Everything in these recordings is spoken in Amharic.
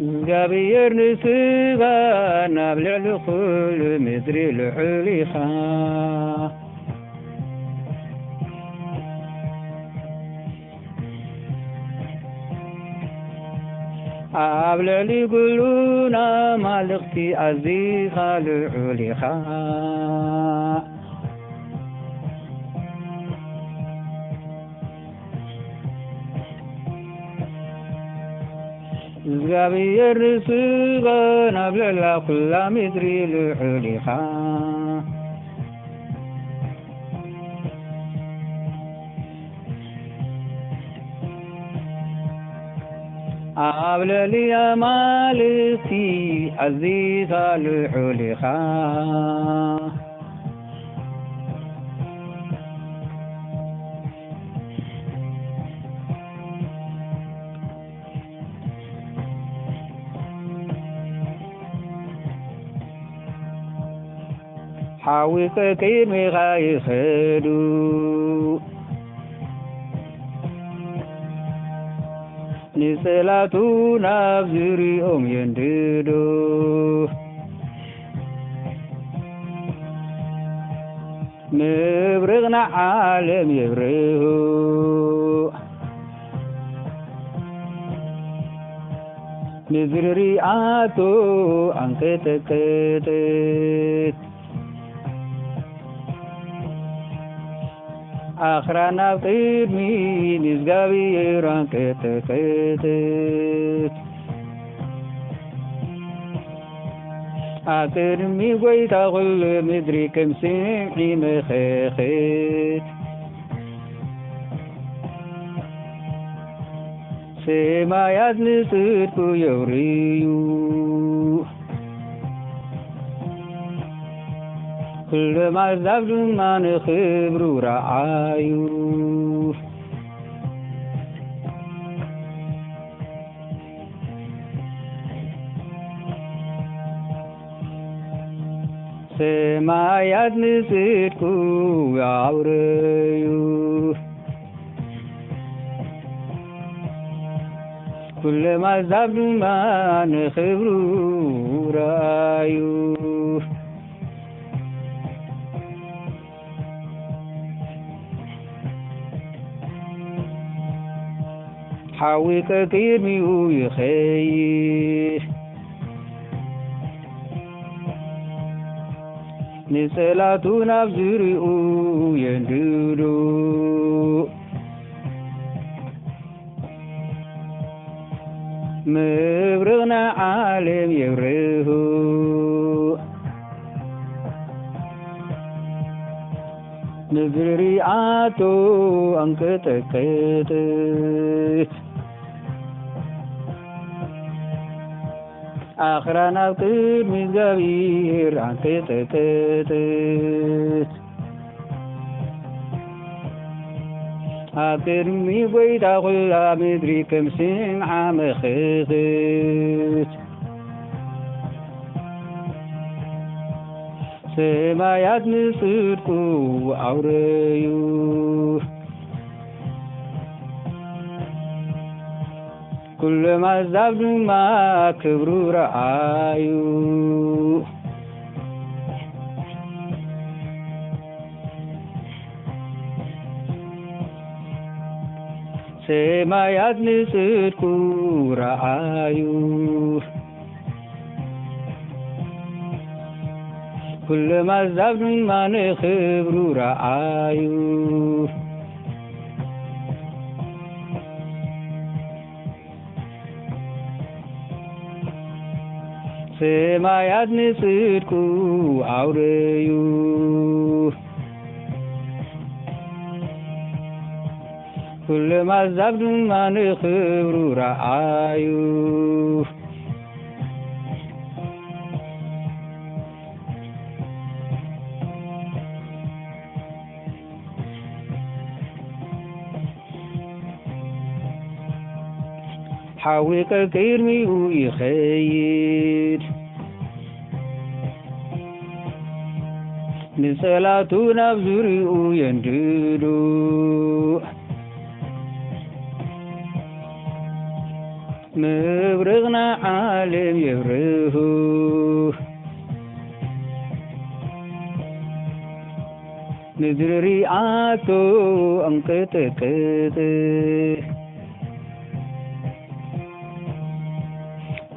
እግዚአብሔር ንስጋና ብልዕሊ ኩሉ ምድሪ ልዑል ኢኻ ኣብ ልዕሊ ኩሉና ማልኽቲ ኣዝኻ ልዑል ኢኻ እግዚአብሔር ንስጋና ብልዕሊ ኩላ ምድሪ ልዑል ኢኻ ኣብ ልዕሊ ኣማልክቲ ኣዝኻ ልዑል ኢኻ ሓዊከ ቅድሚኻ ይኸዱ ንጸላቱ ናብ ዙርዮኦም የንድዱ ምብርቕ ንዓለም የብርሁ ምድሪ ሪኣቶ አንቀጠቀጠት ኣኽራን ኣብ ቅድሚ ንእግዚአብሔር አንቀጠቀጠት ኣብ ቅድሚ ጐይታ ኩሉ ምድሪ ከም ስምዒ መኸኸት ሰማያት ንጽድቁ የውርዩ ኩሎም ኣሕዛብ ድማ ንክብሩ ረኣዩ ሰማያት ንጽድቁ ያውርዩ ኩሎም ኣሕዛብ ድማ ንክብሩ ረኣዩ ሓዊከ ቅድሚኡ ይኸይድ ንጸላቱ ናብ ዙርይኡ የንድዱ ምብርቕ ንዓለም የብርሁ ምድሪ ሪኣቶ አንቀጠቀጠት ኣኽራን ኣብ ቅድሚ እግዚአብሔር አንቀጠቀጠት ኣብ ቅድሚ ጐይታ ኵላ ምድሪ ከም ስምዓ መኸኸት ሰማያት ንጽድቁ አውረዩ ኩሎም ኣሕዛብ ድማ ክብሩ ረኣዩ ሰማያት ንጽድቁ ረኣዩ ኩሎም ኣሕዛብ ድማ ንክብሩ ረኣዩ ሰማያት ንጽድቁ አውረዩ ኩሎም ኣሕዛብ ድማ ንክብሩ ረኣዩ ሓዊከ ቅድሚኡ ይኸይድ ንጸላቱ ናብ ዙርይኡ የንድዱ مبرغنا عالم يبره ምድሪ ሪአቶ እንቅጥቅጥ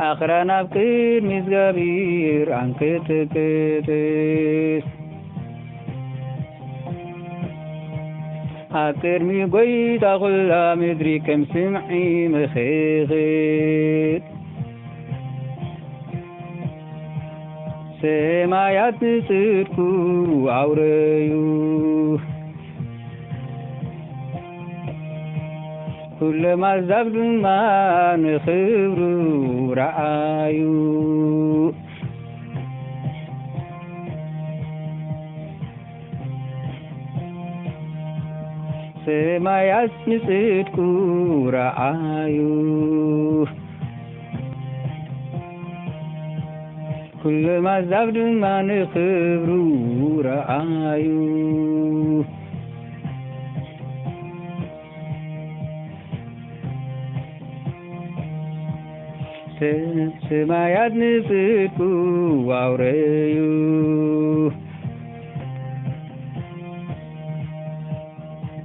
አኽራን ኣብ ቅድሚ እግዚአብሔር አንቅጥቅጥ ኣብ ቅድሚ ጎይታ ኩላ ምድሪ ከም ስምዒ ምኽኽት ሰማያት ንጽድቁ አውረዩ ኩሎም አሕዛብ ድማ ንክብሩ ረአዩ ሰማያት ንጽድቁ ረአዩ ኩሎም አሕዛብ ድማ ንክብሩ ረአዩ ሰማያት ንጽድቁ አውረዩ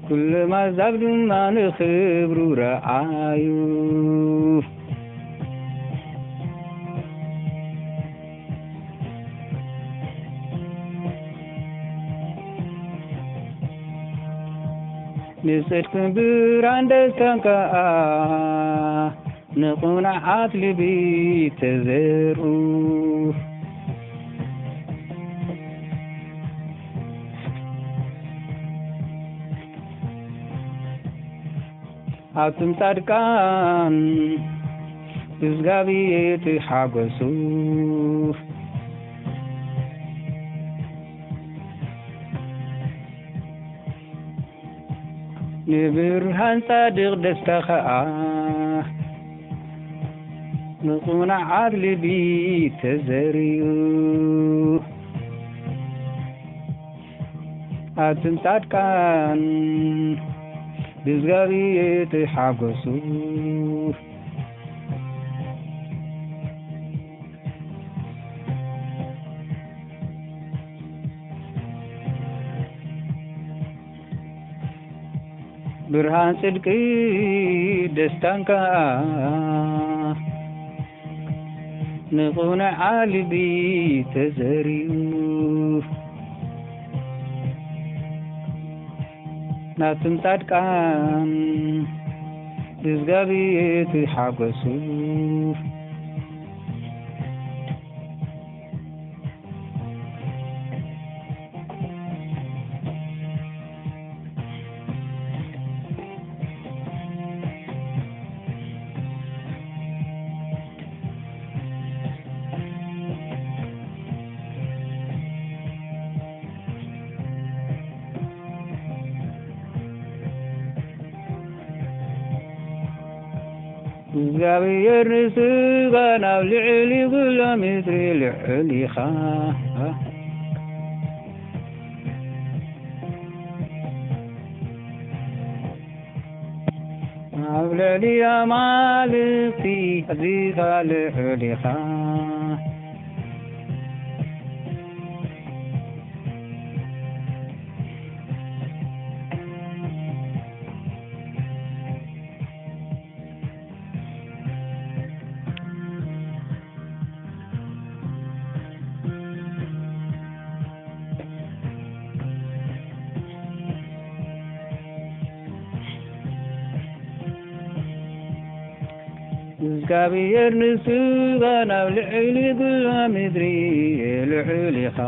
ኩሎም አሕዛብ ድማ ንክብሩ ረአዩ ንጽድቅን ብርሃን ደስታን ከዓ ንቁንዓት ልቢ ተዘርኡ ኣብቶም ጻድቃን ብእግዚአብሔር ተሓጐሱ ንብርሃን ጻድቅ ደስታ ከዓ ንቁንዓት ልቢ ተዘርኡ ኣብቶም ጻድቃን ብእግዚአብሔር ተሓጐሱ ብርሃን ጽድቂ ደስታን ከዓ ንቁንዓት ልቢ ተዘርኡ ናብቶም ጻድቃን ብእግዚአብሔር ተሓጐሱ እግዚአብሔር ንስጋን ኣብ ልዕሊ ኩላ ምድሪ ልዕል ኢኻ ኣብ ልዕሊ ኣማልክቲ ኣዝኻ ልዕል ኢኻ እግዚአብሔር ንስጋን ኣብ ልዕሊ ኩላ ምድሪ ልዕል ኢኻ